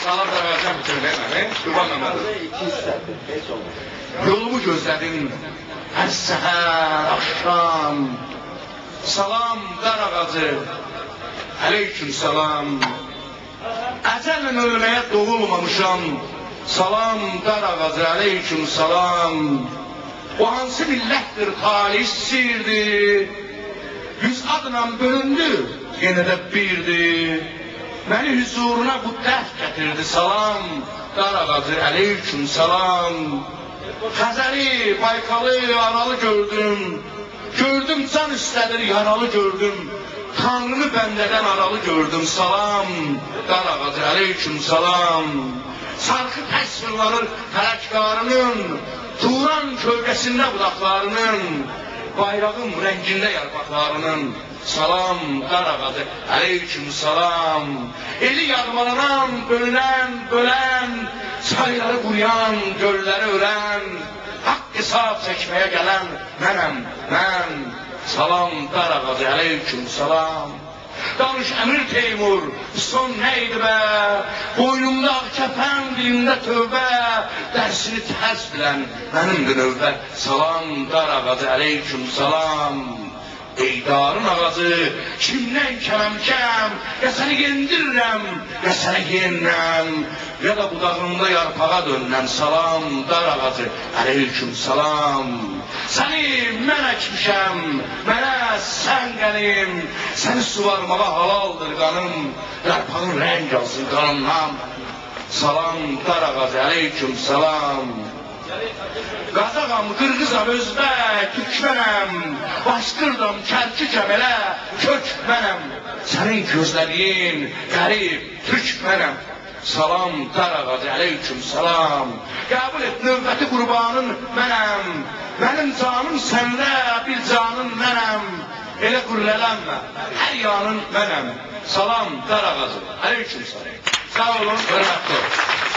Salam da vereceğim bütün vermemi. Kurban namazı. Yolumu gözledim. Her seher, akşam. Salam dar ağacı. Aleyküm salam. Əcəllə ölməyə doğulmamışam. Salam dar ağacı. Aleyküm salam. O hansı millətdir, xalis sirdir. Yüz adla bölündü, yenə də birdir. Məni huzuruna bu dərd gətirdi. Salam dar ağacı. Aleyküm salam. Xəzəri, Baykalı, Aralı gördüm. Gördüm can istədir, yaralı gördüm. Tanrını bəndədən aralı gördüm. Salam dar ağacı. Aleyküm salam. Sarkı təsvirlanır fələkkarının, Turan kölgəsində budaqlarının, bayrağın rəngində yarpaqlarının. Salam dar ağacı. Aleyküm salam. Eli yağmalanan, bölünən, bölən, çayları quruyan, gölləri örən, haqq hesab çəkməyə gələn mənəm, mən. Salam dar ağacı. Aleyküm salam. Danış Əmir Teymur, son neydi be? Boynumda kəfən, dilimdə tövbə, dərsini təz bilən mənimdir növbə. Salam dar ağacı. Aleyküm salam. Eydarın ağacı, kimdən kəməmkəm, ya səni yendirirəm, ya səni yenirəm, ya da budağında yarpağa dönləm. Salam dar ağacı. Aleyküm salam. Səni mən əkmişəm, mənə sən qənim, səni suvarmağa halaldır qanım, yarpağın rəng alsın qanımdan. Salam dar ağacı. Aleyküm salam. Qazağam, qırğızam, özbək, türkmənəm, başqırdım, kərkikəm, elə kök mənəm. Sənin gözlədiyin qərib, türkmənəm. Salam dar ağacı. Aleyküm salam. Qəbul et növbəti qurbanın mənəm. Mənim canım səndə, bir canın mənəm. Elə qürrələnmə, hər yanın mənəm. Salam dar ağacı. Aleyküm salam. Sağ olun, hörmətli olun.